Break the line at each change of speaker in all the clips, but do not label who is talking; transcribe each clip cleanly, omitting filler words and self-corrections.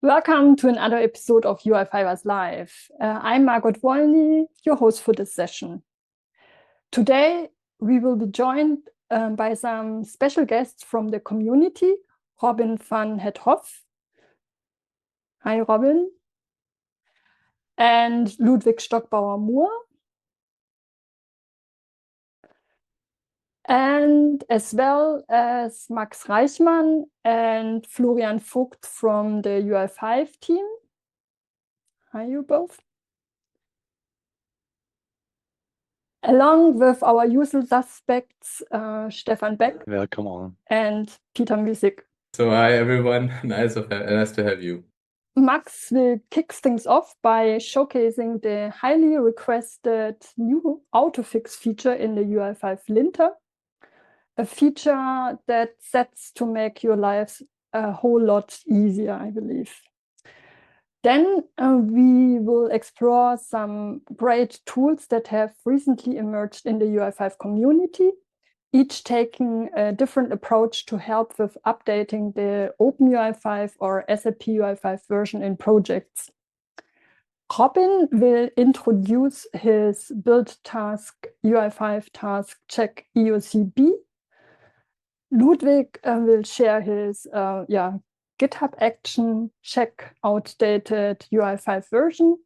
Welcome to another episode of UI5ers Live. I'm Margot Wolny, your host for this session. Today, we will be joined by some special guests from the community, Robin van het Hof. Hi, Robin. And Ludwig Stockbauer-Moore. And as well as Max Reichmann and Florian Vogt from the UI5 team. Hi, you both. Along with our usual suspects, Stefan Beck.
Welcome on.
And Peter Music.
So hi everyone, nice to have you.
Max will kick things off by showcasing the highly requested new autofix feature in the UI5 linter, a feature that sets to make your lives a whole lot easier, I believe. Then we will explore some great tools that have recently emerged in the UI5 community, each taking a different approach to help with updating the OpenUI5 or SAPUI5 version in projects. Robin will introduce his build task UI5 task check EOCP. Ludwig will share his GitHub Action check outdated UI5 version.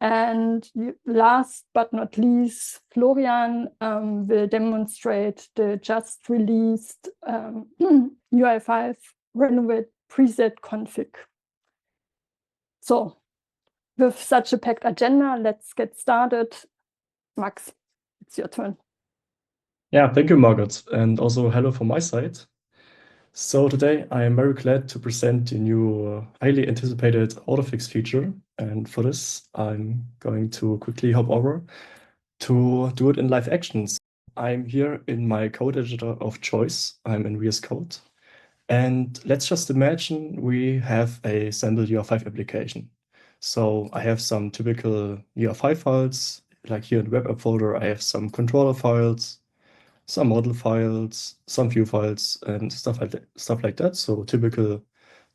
And last but not least, Florian will demonstrate the just released UI5 renovate preset config. So with such a packed agenda, let's get started. Max, it's your turn.
Yeah, thank you, Margaret, and also hello from my side. So today I am very glad to present the new highly anticipated autofix feature, and for this I'm going to quickly hop over to do it in live actions. I'm here in my code editor of choice. I'm in VS Code, and let's just imagine we have a sample UI5 application. So I have some typical UI5 files, like here in the web app folder I have some controller files, some model files, some view files, and stuff like that. So typical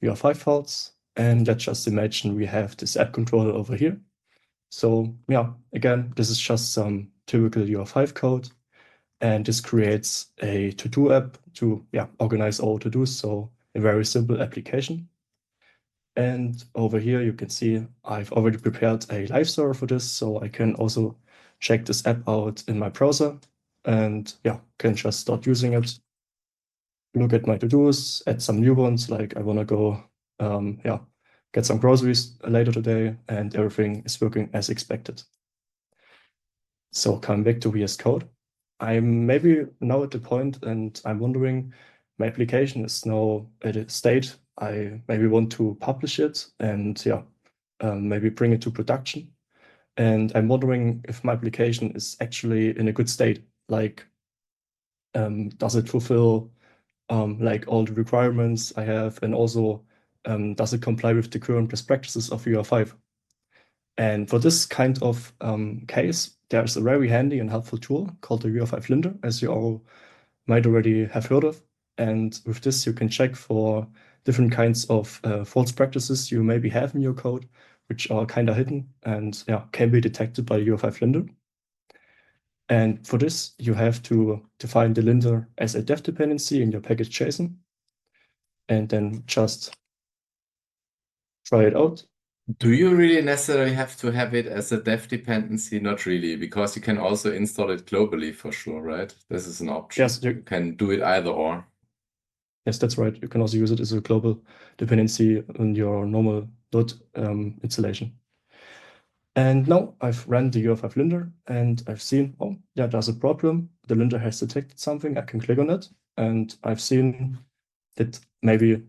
UI5 files. And let's just imagine we have this app controller over here. So yeah, again, this is just some typical UI5 code. And this creates a to-do app to organize all to-dos. So a very simple application. And over here, you can see I've already prepared a live server for this. So I can also check this app out in my browser. And can just start using it, look at my to-dos, add some new ones, like I want to go, get some groceries later today, and everything is working as expected. So coming back to VS Code, I'm maybe now at the point, and I'm wondering, my application is now at a state I maybe want to publish it and maybe bring it to production. And I'm wondering if my application is actually in a good state. Like, does it fulfill like all the requirements I have, and also does it comply with the current best practices of UI5? And for this kind of case, there's a very handy and helpful tool called the UI5 linter, as you all might already have heard of. And with this, you can check for different kinds of false practices you maybe have in your code, which are kind of hidden and can be detected by UI5 linter. And for this, you have to define the linter as a def dependency in your package JSON, and then just try it out.
Do you really necessarily have to have it as a dev dependency? Not really, because you can also install it globally for sure, right? This is an option.
Yes,
you can do it either or.
Yes, that's right. You can also use it as a global dependency in your normal Node installation. And now I've run the UI5 linter and I've seen, oh, yeah, there's a problem. The linter has detected something. I can click on it. And I've seen that maybe,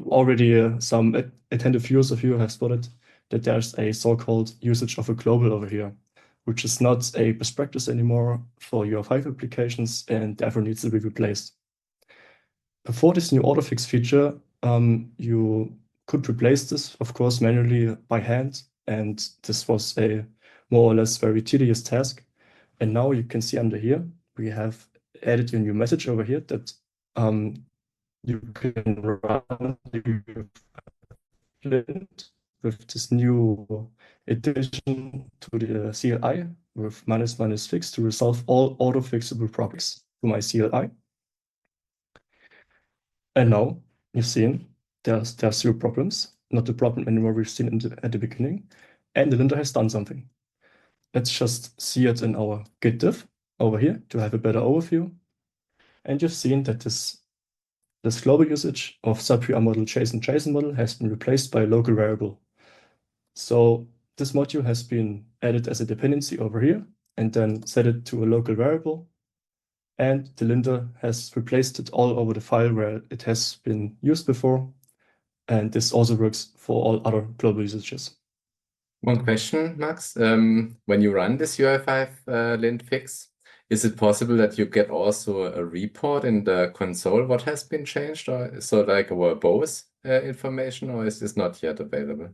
already some attentive viewers of you have spotted that there's a so-called usage of a global over here, which is not a best practice anymore for UI5 applications and therefore needs to be replaced. Before this new autofix feature, you could replace this, of course, manually by hand. And this was a more or less very tedious task. And now you can see under here, we have added a new message over here that you can run Flint with this new addition to the CLI with --fix to resolve all auto-fixable problems to my CLI. And now you've seen there's 0 problems, not the problem anymore we've seen at the beginning, and the linter has done something. Let's just see it in our Git diff over here to have a better overview. And you've seen that this global usage of SAPUI model JSON model has been replaced by a local variable. So this module has been added as a dependency over here and then set it to a local variable. And the linter has replaced it all over the file where it has been used before. And this also works for all other global usages.
One question, Max. When you run this UI5 lint fix, is it possible that you get also a report in the console what has been changed, or so like both information, or is this not yet available?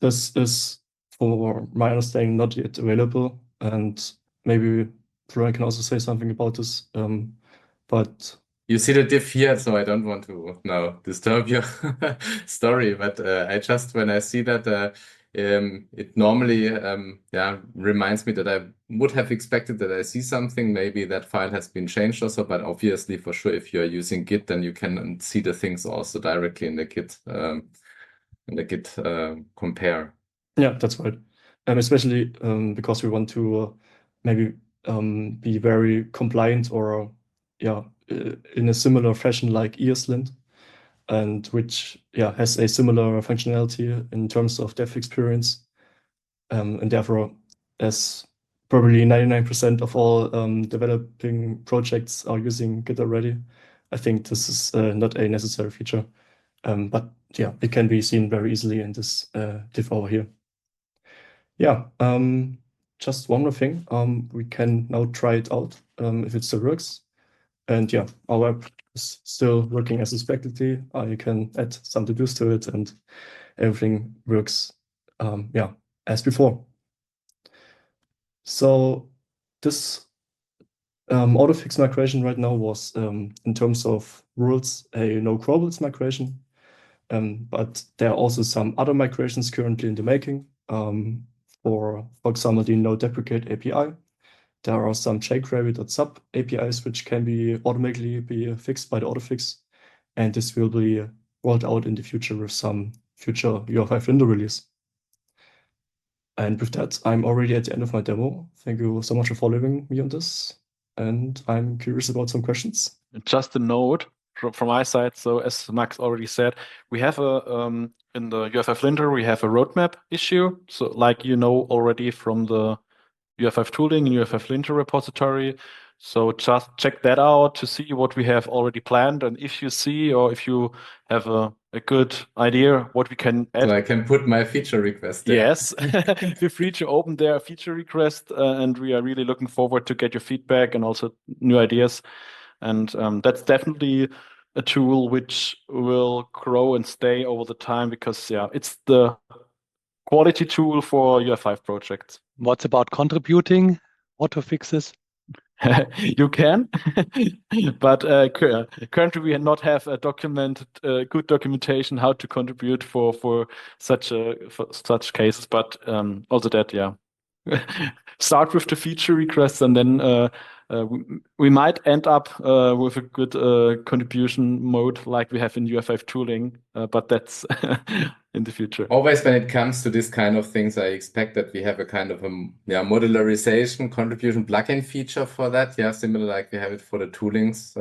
This is, for my understanding, not yet available, and maybe Brian can also say something about this. But
you see the diff here, so I don't want to now disturb your story, but I just, when I see that it normally reminds me that I would have expected that I see something. Maybe that file has been changed also, but obviously for sure, if you're using Git, then you can see the things also directly in the Git compare.
Yeah, that's right. Especially because we want to maybe be very compliant or in a similar fashion like ESLint, and which has a similar functionality in terms of dev experience, and therefore, as probably 99% of all developing projects are using Git already, I think this is not a necessary feature. But yeah, it can be seen very easily in this diff over here. Yeah, just one more thing. We can now try it out if it still works. And yeah, our app is still working as expected. I can add some to-dos to it, and everything works as before. So this autofix migration right now was, in terms of rules, a no crawls migration. But there are also some other migrations currently in the making. For example, the no deprecate API. There are some jQuery.sub APIs which can be automatically fixed by the autofix, and this will be rolled out in the future with some future UI5 window release. And with that, I'm already at the end of my demo. Thank you so much for following me on this, and I'm curious about some questions.
Just a note from my side. So as Max already said, we have a in the UI5 linter we have a roadmap issue. So like you know already from the UI5 Tooling and UI5 linter repository. So just check that out to see what we have already planned, and if you see or if you have a good idea what we can add.
So I can put my feature request there.
Yes, feel free to open their feature request, and we are really looking forward to get your feedback and also new ideas. And that's definitely a tool which will grow and stay over the time, because it's the quality tool for UI5 projects.
What's about contributing auto fixes?
You can, but currently we not have a good documentation how to contribute for such cases. But also that, start with the feature requests, and then we might end up with a good contribution mode like we have in UI5 Tooling, but that's in the future.
Always when it comes to this kind of things, I expect that we have a kind of a modularization contribution plugin feature for that. Yeah, similar like we have it for the toolings,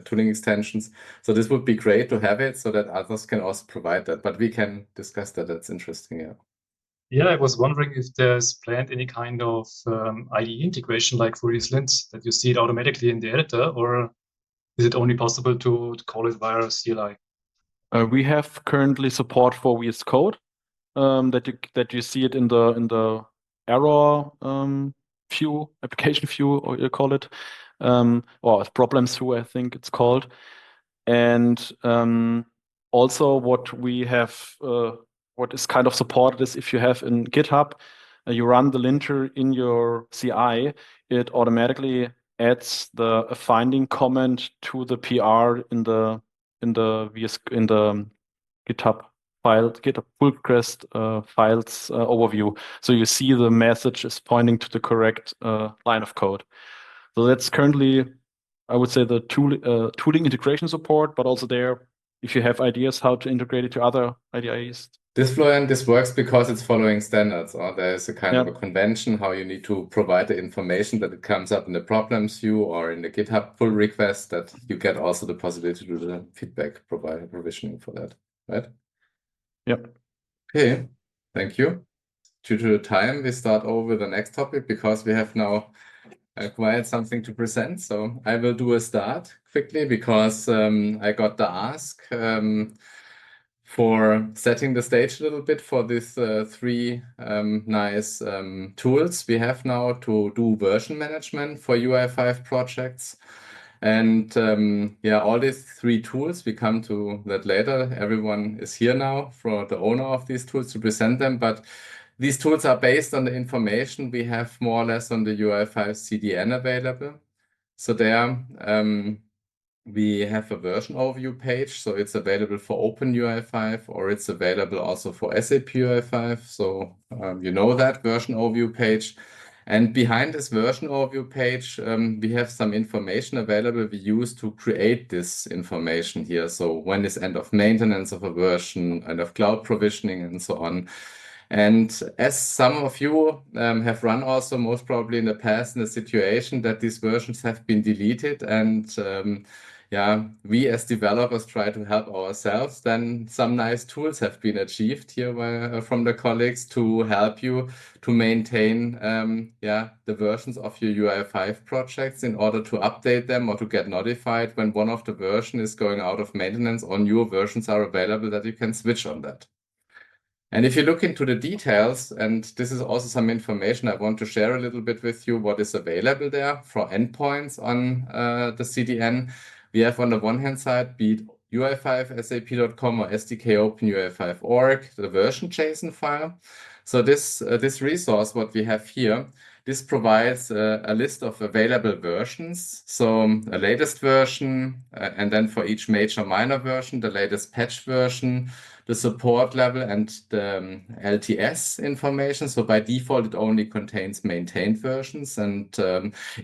tooling extensions. So this would be great to have it so that others can also provide that. But we can discuss that. That's interesting. Yeah.
Yeah, I was wondering if there's planned any kind of IDE integration like for ESLint, that you see it automatically in the editor, or is it only possible to call it via CLI?
We have currently support for VS Code, that you see it in the error view, application view, or you call it, or problems view, I think it's called. And also what we have, what is kind of supported is if you have in GitHub, you run the linter in your CI, it automatically adds a finding comment to the PR in the GitHub GitHub pull request files overview. So you see the message is pointing to the correct line of code. So that's currently, I would say, the tooling integration support, but also there, if you have ideas how to integrate it to other IDEs.
This works because it's following standards, or there's a kind of a convention how you need to provide the information that it comes up in the problems view or in the GitHub pull request, that you get also the possibility to do the feedback provisioning for that, right?
Yep.
Okay, thank you. Due to the time, we start over with the next topic because we have now quite something to present. So I will do a start quickly because I got the ask for setting the stage a little bit for these three nice tools we have now to do version management for UI5 projects. And yeah, all these three tools, we come to that later. Everyone is here now for the owner of these tools to present them. But these tools are based on the information we have more or less on the UI5 CDN available. So there we have a version overview page. So it's available for OpenUI5 or it's available also for SAPUI5. So you know that version overview page. And behind this version overview page, we have some information available we use to create this information here. So when is end of maintenance of a version, end of cloud provisioning, and so on. And as some of you have run also most probably in the past in the situation that these versions have been deleted and yeah, we as developers try to help ourselves, then some nice tools have been achieved here from the colleagues to help you to maintain yeah, the versions of your UI5 projects in order to update them or to get notified when one of the version is going out of maintenance or newer versions are available that you can switch on that. And if you look into the details, and this is also some information I want to share a little bit with you, what is available there for endpoints on the CDN. We have on the one hand side, be it UI5sap.com or SDK OpenUI5.org, the version.json file. So this resource, what we have here, this provides a list of available versions. So a latest version, and then for each major minor version, the latest patch version, the support level and the LTS information. So by default, it only contains maintained versions, and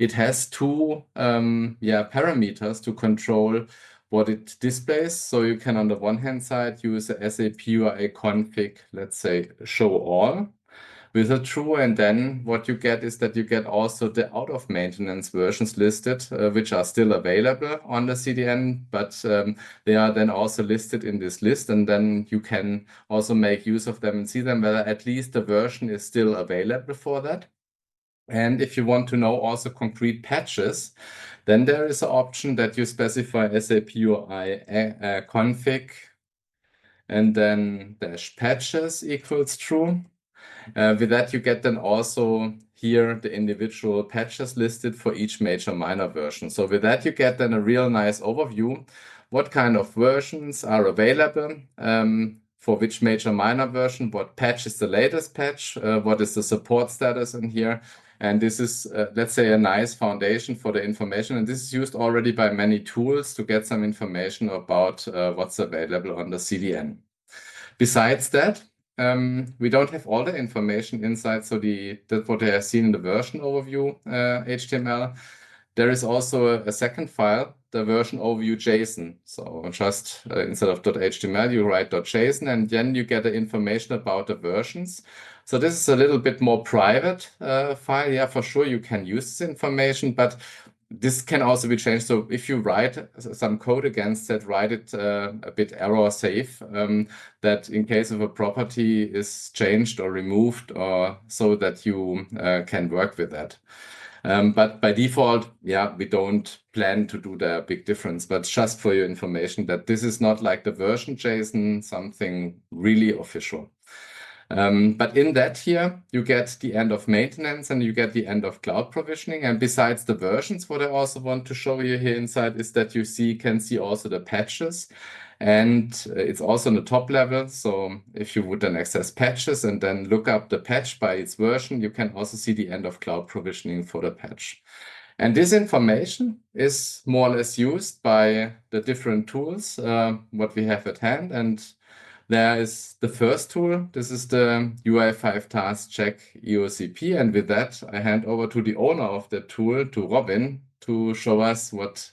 it has two parameters to control what it displays. So you can, on the one hand side, use a SAPUI config, let's say, show all with a true, and then what you get is that you get also the out of maintenance versions listed, which are still available on the CDN, but they are then also listed in this list, and then you can also make use of them and see them whether at least the version is still available for that. And if you want to know also concrete patches, then there is an option that you specify SAPUI config and then -patches equals true. With that, you get then also here the individual patches listed for each major minor version. So with that, you get then a real nice overview. What kind of versions are available for which major minor version, what patch is the latest patch, what is the support status in here. And this is, let's say, a nice foundation for the information. And this is used already by many tools to get some information about what's available on the CDN. Besides that, we don't have all the information inside, so that's what they have seen in the version overview HTML. There is also a second file, the version overview JSON. So just instead of .html, you write .json, and then you get the information about the versions. So this is a little bit more private file. Yeah, for sure you can use this information, but this can also be changed. So if you write some code against that, write it a bit error safe, that in case of a property is changed or removed, or so that you can work with that. But by default, yeah, we don't plan to do the big difference, but just for your information that this is not like the version JSON, something really official. But in that here, you get the end of maintenance and you get the end of cloud provisioning. And besides the versions, what I also want to show you here inside is that you can see also the patches. And it's also on the top level. So if you would then access patches and then look up the patch by its version, you can also see the end of cloud provisioning for the patch. And this information is more or less used by the different tools, what we have at hand. And there is the first tool. This is the UI5 task check EOCP. And with that, I hand over to the owner of the tool, to Robin, to show us what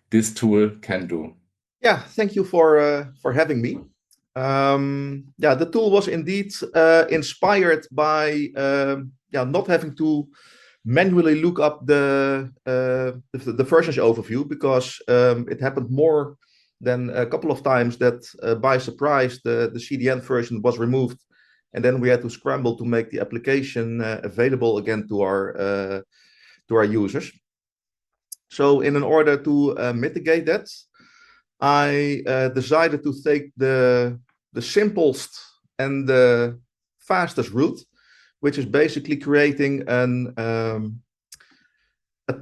this tool can do.
Yeah, thank you for having me. Yeah, the tool was indeed inspired by not having to manually look up the versions overview, because it happened more than a couple of times that by surprise the CDN version was removed, and then we had to scramble to make the application available again to our users. So in order to mitigate that, I decided to take the simplest and the fastest route, which is basically creating a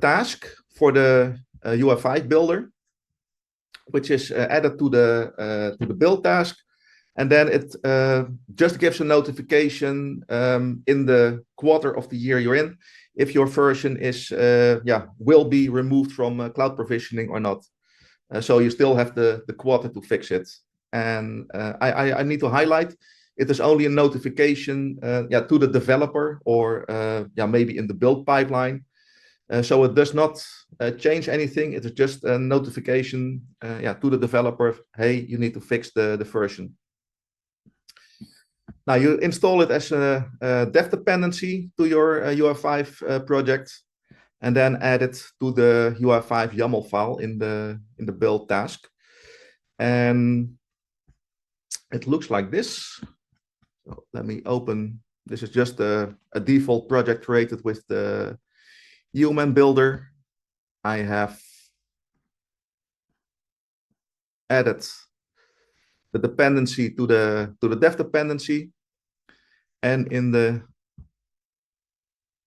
task for the UI5 builder, which is added to the build task, and then it just gives a notification in the quarter of the year you're in if your version is will be removed from cloud provisioning or not. So you still have the quarter to fix it. And I need to highlight, it is only a notification to the developer, or maybe in the build pipeline. So it does not change anything. It is just a notification to the developer, hey, you need to fix the version. Now you install it as a dev dependency to your UI5 project, and then add it to the UI5 YAML file in the build task. And it looks like this. So let me open. This is just a default project created with the human builder. I have added the dependency to the dev dependency, and in the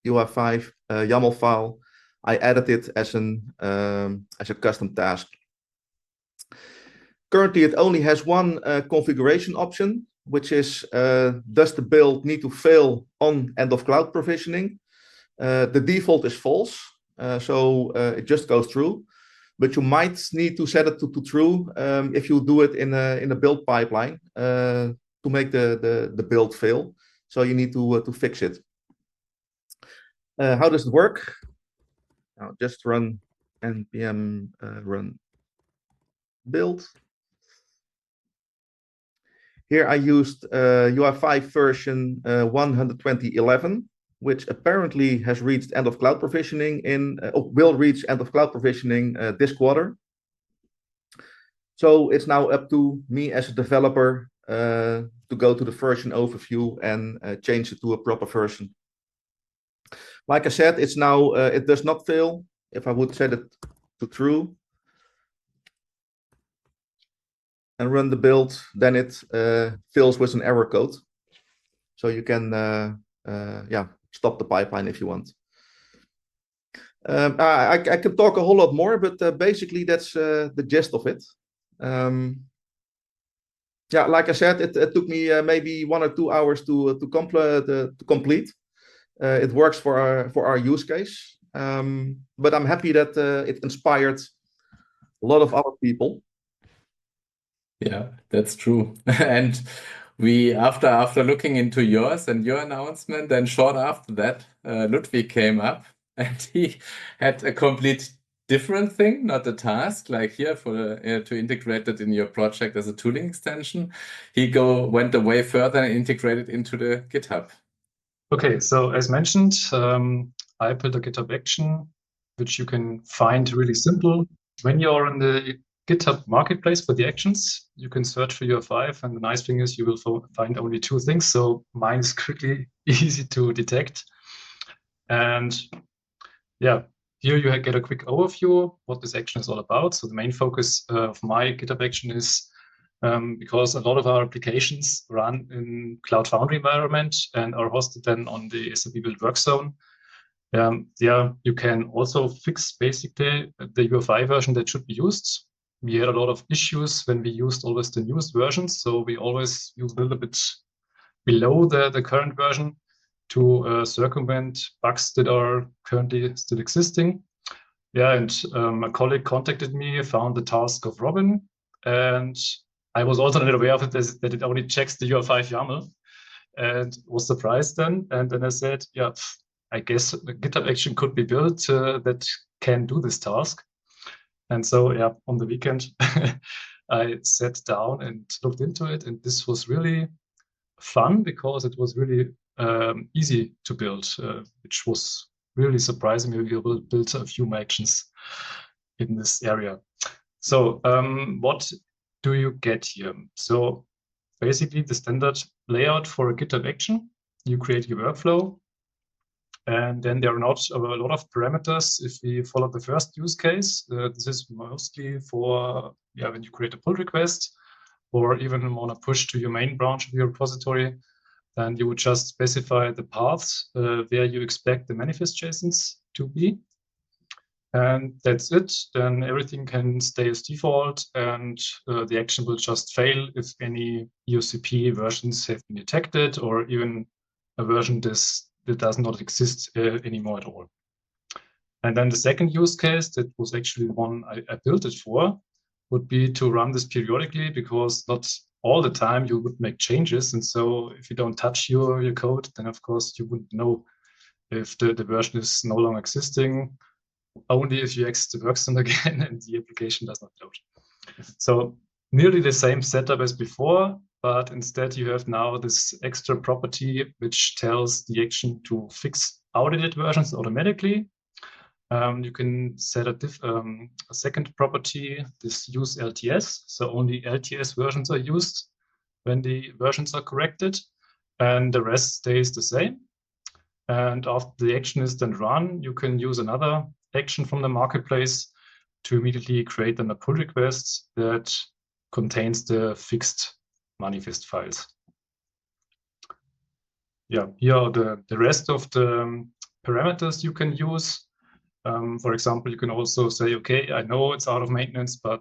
UI5 YAML file, I added it as a custom task. Currently, it only has one configuration option, which is does the build need to fail on end of cloud provisioning? The default is false, so it just goes through. But you might need to set it to true if you do it in a build pipeline to make the build fail. So you need to fix it. How does it work? I'll just run npm run build. Here I used UI5 version 120.11, which apparently has reached end of cloud provisioning will reach end of cloud provisioning this quarter. So it's now up to me as a developer to go to the version overview and change it to a proper version. Like I said, it's now it does not fail. If I would set it to true and run the build, then it fails with an error code. So you can stop the pipeline if you want. I can talk a whole lot more, but basically that's the gist of it. Like I said, it took me maybe 1 or 2 hours to complete. It works for our use case, but I'm happy that it inspired a lot of other people.
Yeah, that's true. And we, after looking into yours and your announcement, then short after that, Ludwig came up, and he had a complete different thing, not a task like here for to integrate it in your project as a tooling extension. He went a way further and integrated into the GitHub.
Okay, so as mentioned, I built a GitHub Action, which you can find really simple. When you're in the GitHub marketplace for the actions, you can search for UI5, and the nice thing is you will find only 2 things. So mine is quickly easy to detect. And yeah, here you get a quick overview what this action is all about. So the main focus of my GitHub Action is because a lot of our applications run in Cloud Foundry environment and are hosted then on the SAP Build Work Zone. You can also fix basically the UI5 version that should be used. We had a lot of issues when we used always the newest versions, so we always use a little bit below the current version to circumvent bugs that are currently still existing. Yeah, and a colleague contacted me, found the task of Robin, and I was also not aware of it that it only checks the UI5 YAML, and was surprised then. And then I said, yeah, I guess the GitHub Action could be built that can do this task. And so, yeah, on the weekend, I sat down and looked into it, and this was really fun because it was really easy to build, which was really surprising. We built a few actions in this area. So what do you get here? So basically the standard layout for a GitHub action, you create your workflow, and then there are not a lot of parameters. If we follow the first use case, this is mostly for when you create a pull request, or even want to push to your main branch of your repository, then you would just specify the paths where you expect the manifest JSONs to be. And that's it. Then everything can stay as default, and the action will just fail if any EOCP versions have been detected, or even a version that does not exist anymore at all. And then the second use case, that was actually the one I built it for, would be to run this periodically, because not all the time you would make changes. And so if you don't touch your code, then of course you wouldn't know if the version is no longer existing, only if you exit the workcenter again and the application does not load. So nearly the same setup as before, but instead you have now this extra property which tells the action to fix outdated versions automatically. You can set a second property, this use LTS. So only LTS versions are used when the versions are corrected, and the rest stays the same. And after the action is then run, you can use another action from the marketplace to immediately create then a pull request that contains the fixed manifest files. Yeah, here are the rest of the parameters you can use. For example, you can also say, okay, I know it's out of maintenance, but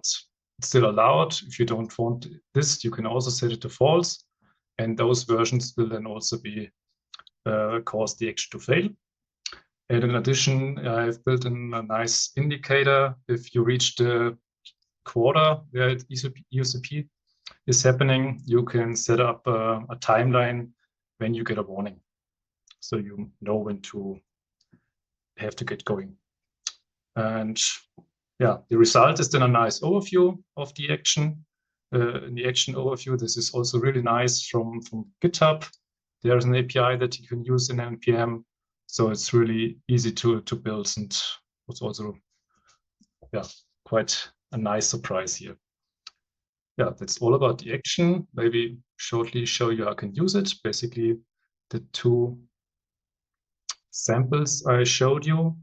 it's still allowed. If you don't want this, you can also set it to false. And those versions will then also be cause the action to fail. And in addition, I've built in a nice indicator. If you reach the quarter where EOCP is happening, you can set up a timeline when you get a warning. So you know when to have to get going. And yeah, the result is then a nice overview of the action. In the action overview, this is also really nice from GitHub. There's an API that you can use in NPM. So it's really easy to build, and was also quite a nice surprise here. Yeah, that's all about the action. Maybe shortly show you how I can use it. Basically, the two samples I showed you,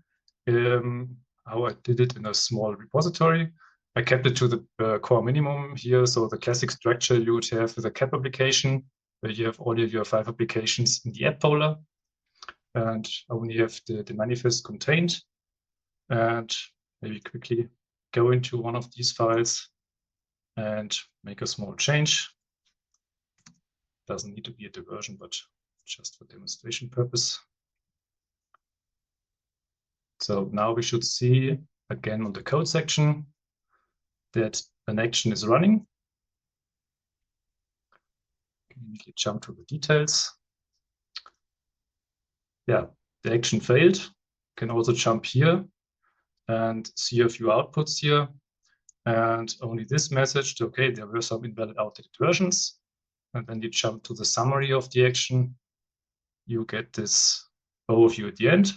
how I did it in a small repository. I kept it to the core minimum here. So the classic structure you would have with a CAP application, where you have all of your 5 applications in the app folder, and only have the manifest contained. And maybe quickly go into one of these files and make a small change. Doesn't need to be at the version, but just for demonstration purpose. So now we should see again on the code section that an action is running. Immediately jump to the details. Yeah, the action failed. You can also jump here and see a few outputs here. And only this message, okay, there were some invalid outdated versions. And then you jump to the summary of the action. You get this overview at the end.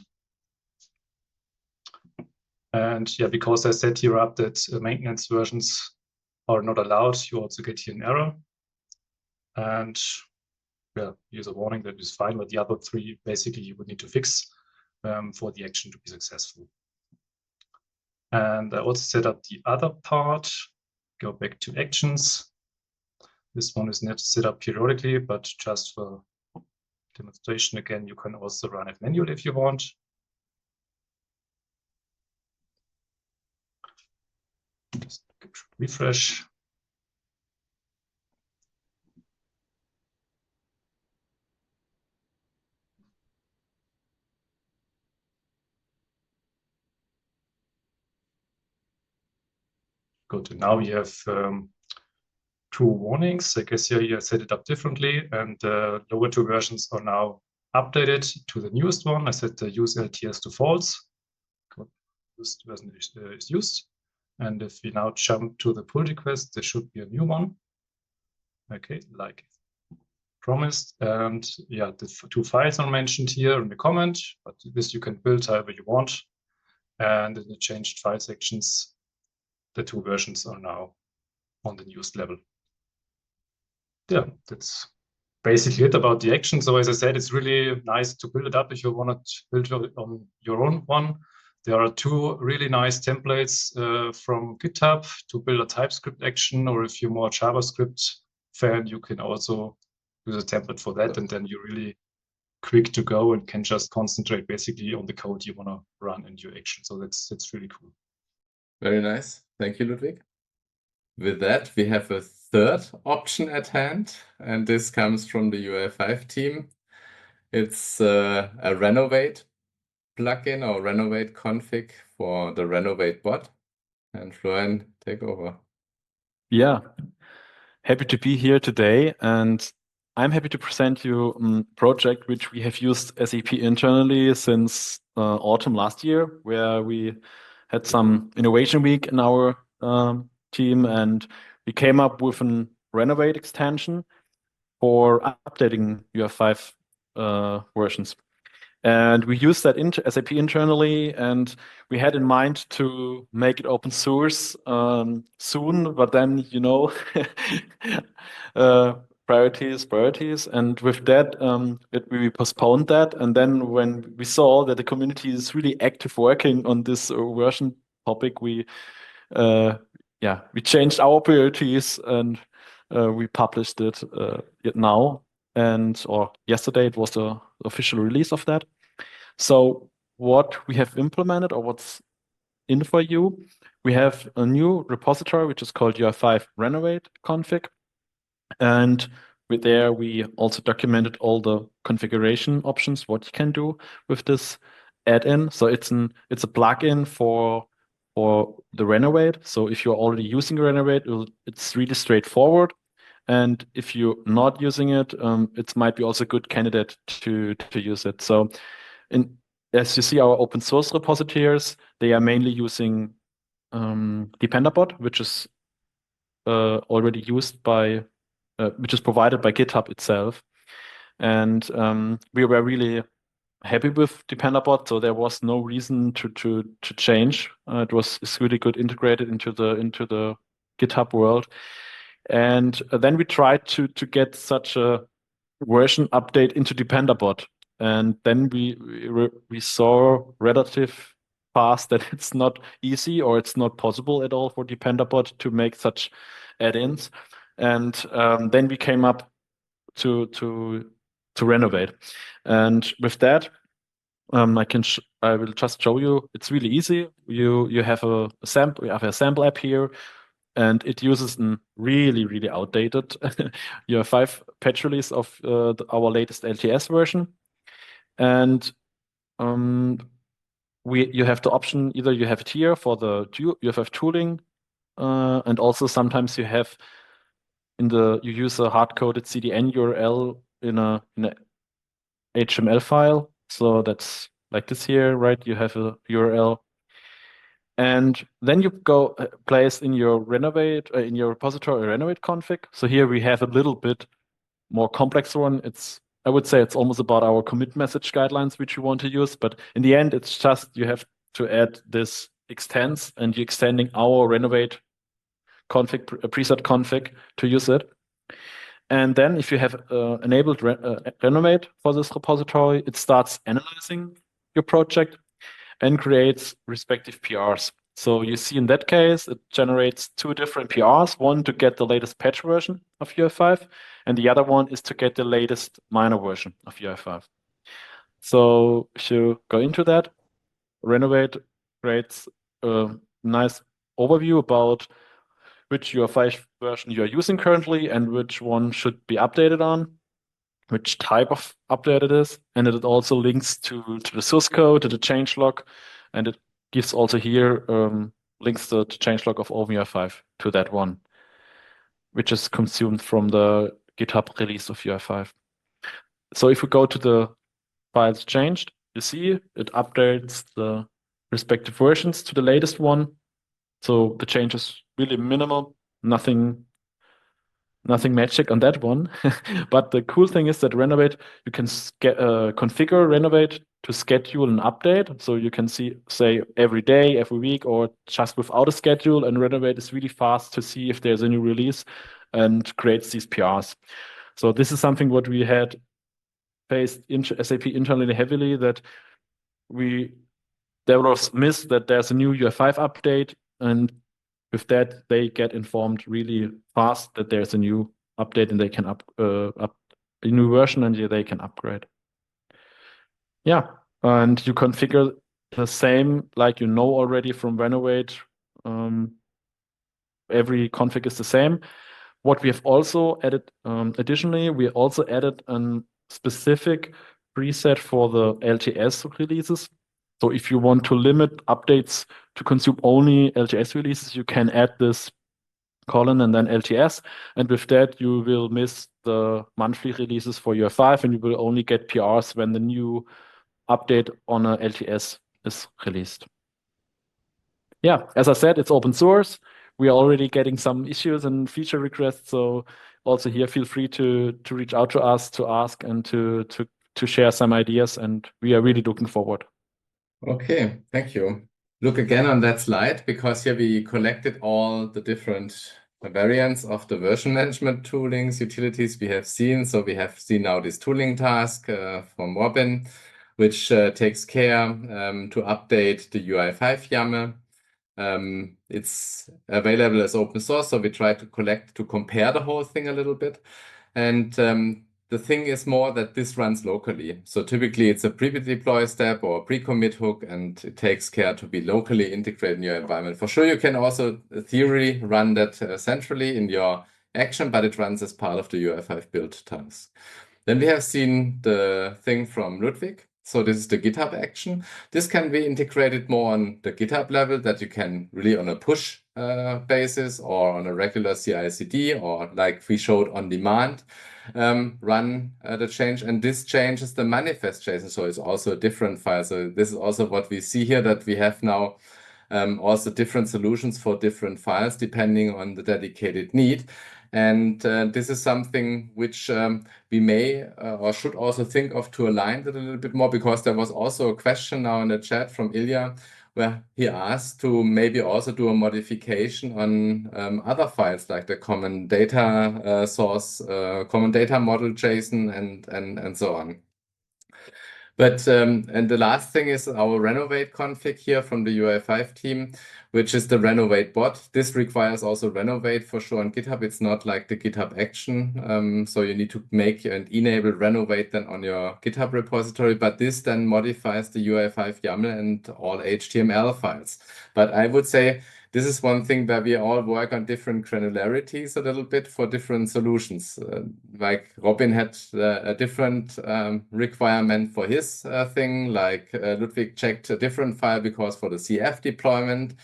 And yeah, because I set here up that maintenance versions are not allowed, you also get here an error. And yeah, here's a warning that is fine, but the other 3 basically you would need to fix for the action to be successful. And I also set up the other part, go back to actions. This one is not set up periodically, but just for demonstration, again, you can also run it manually if you want. Just refresh. Good. Now we have two warnings. I guess here you set it up differently, and the lower two versions are now updated to the newest one. I set the use LTS to false. This version is used. And if we now jump to the pull request, there should be a new one. Okay, like promised. And yeah, the two files are mentioned here in the comment, but this you can build however you want. And in the changed file sections, the two versions are now on the newest level. Yeah, that's basically it about the action. So as I said, it's really nice to build it up if you want to build it on your own one. There are two really nice templates from GitHub to build a TypeScript action, or if you're more JavaScript fan, you can also use a template for that, and then you're really quick to go and can just concentrate basically on the code you want to run in your action. So that's really cool.
Very nice. Thank you, Ludwig. With that, we have a third option at hand, and this comes from the UI5 team. It's a renovate plugin or renovate config for the renovate bot. And Florian, take over.
Yeah, happy to be here today, and I'm happy to present you a project which we have used SAP internally since autumn last year, where we had some innovation week in our team, and we came up with an renovate extension for updating UI5 versions. And we used that into SAP internally, and we had in mind to make it open source soon, but then, you know, priorities. And with that, we postponed that. And then when we saw that the community is really active working on this version topic, we changed our priorities, and we published it now. Or yesterday, it was the official release of that. So what we have implemented, or what's in for you, we have a new repository which is called UI5 renovate config, and there we also documented all the configuration options, what you can do with this add-in. So it's a plugin for the renovate. So if you're already using renovate, it's really straightforward. And if you're not using it, it might be also a good candidate to use it. So as you see, our open source repositories, they are mainly using Dependabot, which is already used by, which is provided by GitHub itself. And we were really happy with Dependabot, so there was no reason to change. It's really good integrated into the GitHub world. And then we tried to get such a version update into Dependabot, and then we saw relative fast that it's not easy, or it's not possible at all for Dependabot to make such add-ins. And then we came up to renovate, and with that, I will just show you. It's really easy. You have a sample. We have a sample app here, and it uses a really outdated UI5 patch release of our latest LTS version. And you have the option, either you have it here for the UI5 tooling, and also sometimes you use a hard-coded CDN URL in a HTML file. So that's like this here, right? You have a URL. And then you go place in your renovate in your repository a renovate config. So here we have a little bit more complex one. I would say it's almost about our commit message guidelines which you want to use, but in the end, it's just you have to add this extends, and you're extending our renovate config preset config to use it. And then if you have enabled renovate for this repository, it starts analyzing your project and creates respective PRs. So you see in that case, it generates two different PRs, one to get the latest patch version of UI5, and the other one is to get the latest minor version of UI5. So if you go into that, renovate creates a nice overview about which UI5 version you are using currently and which one should be updated on, which type of update it is, and it also links to the source code, to the changelog, and it gives also here links to the changelog of OpenUI5 to that one. which is consumed from the GitHub release of UI5. So if we go to the files changed, you see it updates the respective versions to the latest one. So the change is really minimal, nothing magic on that one. But the cool thing is that Renovate, you can configure Renovate to schedule an update. So you can say every day, every week, or just without a schedule. And Renovate is really fast to see if there's a new release and creates these PRs. So this is something what we had faced in SAP internally heavily, that developers miss that there's a new UI5 update, and with that they get informed really fast that there's a new update and they can a new version and they can upgrade. Yeah, and you configure the same like you know already from Renovate. Every config is the same. What we have also added, additionally, we also added a specific preset for the LTS releases. So if you want to limit updates to consume only LTS releases, you can add this colon and then LTS. And with that, you will miss the monthly releases for UI5, and you will only get PRs when the new update on a LTS is released. Yeah, as I said, it's open source. We are already getting some issues and feature requests. So also here, feel free to reach out to us, to ask, and to share some ideas. And we are really looking forward.
Okay, thank you. Look again on that slide, because here we collected all the different variants of the version management toolings, utilities we have seen. So we have seen now this tooling task from Robin, which takes care to update the UI5 YAML. It's available as open source, so we try to compare the whole thing a little bit. And the thing is more that this runs locally. So typically it's a pre-deploy step or a pre-commit hook, and it takes care to be locally integrated in your environment. For sure, you can also, in theory, run that centrally in your action, but it runs as part of the UI5 build task. Then we have seen the thing from Ludwig. So this is the GitHub action. This can be integrated more on the GitHub level, that you can really on a push basis or on a regular CI/CD, or like we showed on demand, run the change. And this changes the manifest.json. So it's also a different file. So this is also what we see here, that we have now also different solutions for different files depending on the dedicated need. And this is something which we may or should also think of to align it a little bit more, because there was also a question now in the chat from Ilya, where he asked to maybe also do a modification on other files, like the common data source, common data model JSON, and so on. But and the last thing is our renovate config here from the UI5 team, which is the renovate bot. This requires also renovate for sure on GitHub. It's not like the GitHub action. So you need to make and enable renovate then on your GitHub repository. But this then modifies the UI5 YAML and all HTML files. But I would say this is one thing where we all work on different granularities a little bit for different solutions. Like Robin had a different requirement for his thing, like Ludwig checked a different file because for the CF deployment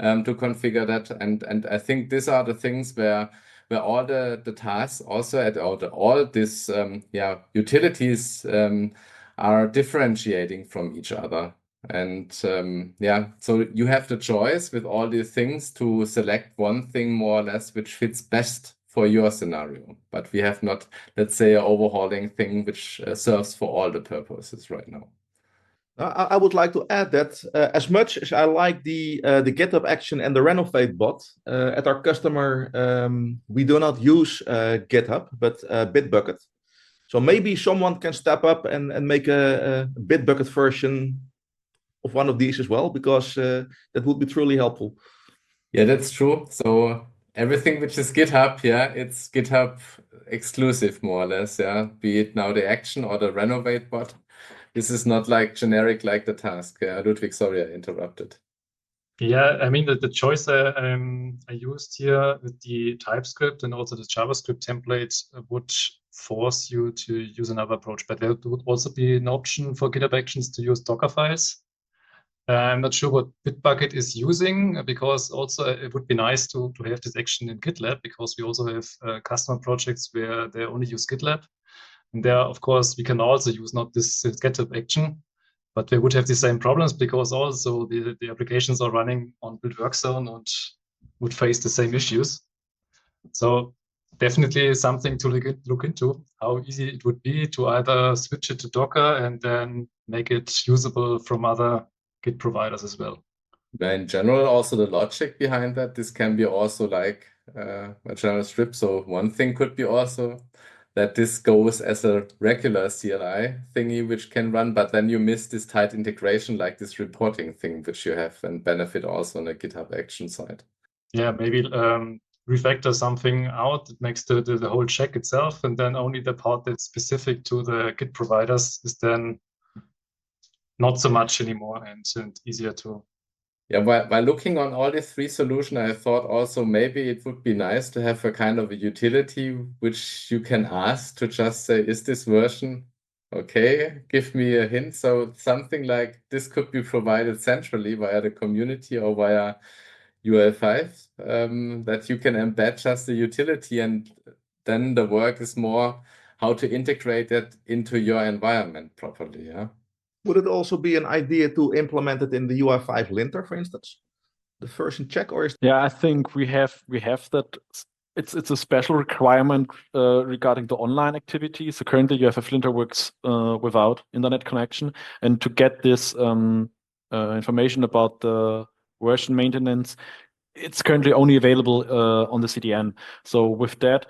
to configure that. And I think these are the things where all the tasks also all these utilities are differentiating from each other. And so you have the choice with all these things to select one thing more or less which fits best for your scenario. But we have not, let's say, an overhauling thing which serves for all the purposes right now.
I would like to add that as much as I like the GitHub Action and the Renovate bot, at our customer, we do not use GitHub, but Bitbucket. So maybe someone can step up and make a Bitbucket version of one of these as well, because that would be truly helpful.
Yeah, that's true. So everything which is GitHub, it's GitHub exclusive more or less, be it now the action or the renovate bot. This is not like generic like the task. Ludwig, sorry, I interrupted.
Yeah, I mean, the choice I used here with the TypeScript and also the JavaScript template would force you to use another approach. But there would also be an option for GitHub Actions to use Docker files. I'm not sure what Bitbucket is using, because also it would be nice to have this action in GitLab, because we also have customer projects where they only use GitLab. And there, of course, we can also use not this GitHub action, but they would have the same problems, because also the applications are running on build work zone and would face the same issues. So definitely something to look into, how easy it would be to either switch it to Docker and then make it usable from other Git providers as well.
In general, also the logic behind that, this can be also like a general strip. So one thing could be also that this goes as a regular CLI thingy which can run, but then you miss this tight integration like this reporting thing which you have and benefit also on the GitHub Action side.
Yeah, maybe refactor something out that makes the whole check itself, and then only the part that's specific to the Git providers is then not so much anymore and easier to.
Yeah, by looking on all these three solutions, I thought also maybe it would be nice to have a kind of a utility which you can ask to just say, is this version okay? Give me a hint. So something like this could be provided centrally via the community or via UI5, that you can embed just the utility, and then the work is more how to integrate that into your environment properly. Yeah.
Would it also be an idea to implement it in the UI5 linter, for instance? The version check, or is
Yeah, I think we have that. It's a special requirement regarding the online activity. So currently UI5 linter works without internet connection, and to get this information about the version maintenance, it's currently only available on the CDN. So with that,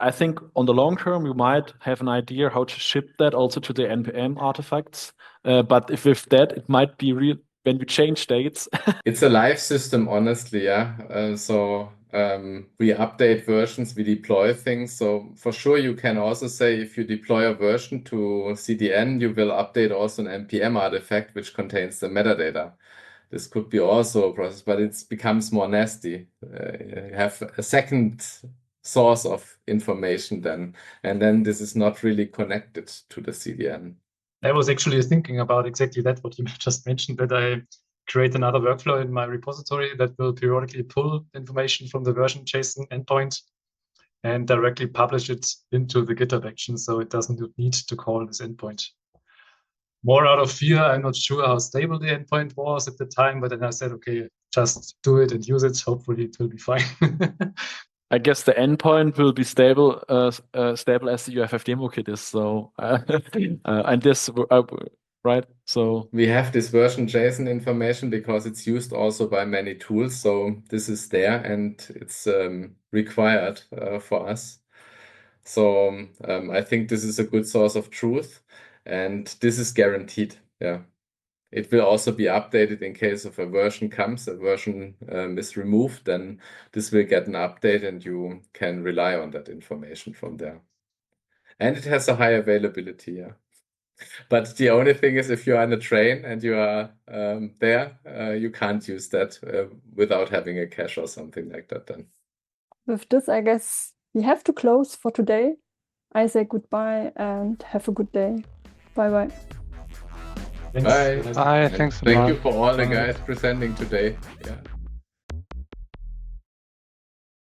I think on the long term, you might have an idea how to ship that also to the NPM artifacts. But if with that, it might be real when you change dates.
It's a live system, honestly, yeah. So we update versions, we deploy things. So for sure, you can also say if you deploy a version to CDN, you will update also an NPM artifact which contains the metadata. This could be also a process, but it becomes more nasty. You have a second source of information then, and then this is not really connected to the CDN.
I was actually thinking about exactly that, what you just mentioned, that I create another workflow in my repository that will periodically pull information from the version.json endpoint and directly publish it into the GitHub Action, so it doesn't need to call this endpoint. More out of fear, I'm not sure how stable the endpoint was at the time, but then I said, okay, just do it and use it. Hopefully it will be fine.
I guess the endpoint will be stable as the UI5 demo kit is. So and this right. So
we have this version.json information because it's used also by many tools. So this is there and it's required for us. So I think this is a good source of truth, and this is guaranteed. Yeah. It will also be updated in case of a version comes, a version is removed, then this will get an update and you can rely on that information from there. And it has a high availability, yeah. But the only thing is if you are on a train and you are there, you can't use that without having a cache or something like that then.
With this, I guess we have to close for today. I say goodbye and have a good day. Bye-bye.
Thanks.
Bye.
Bye, thanks a lot.
Thank you for all the guys presenting today. Yeah.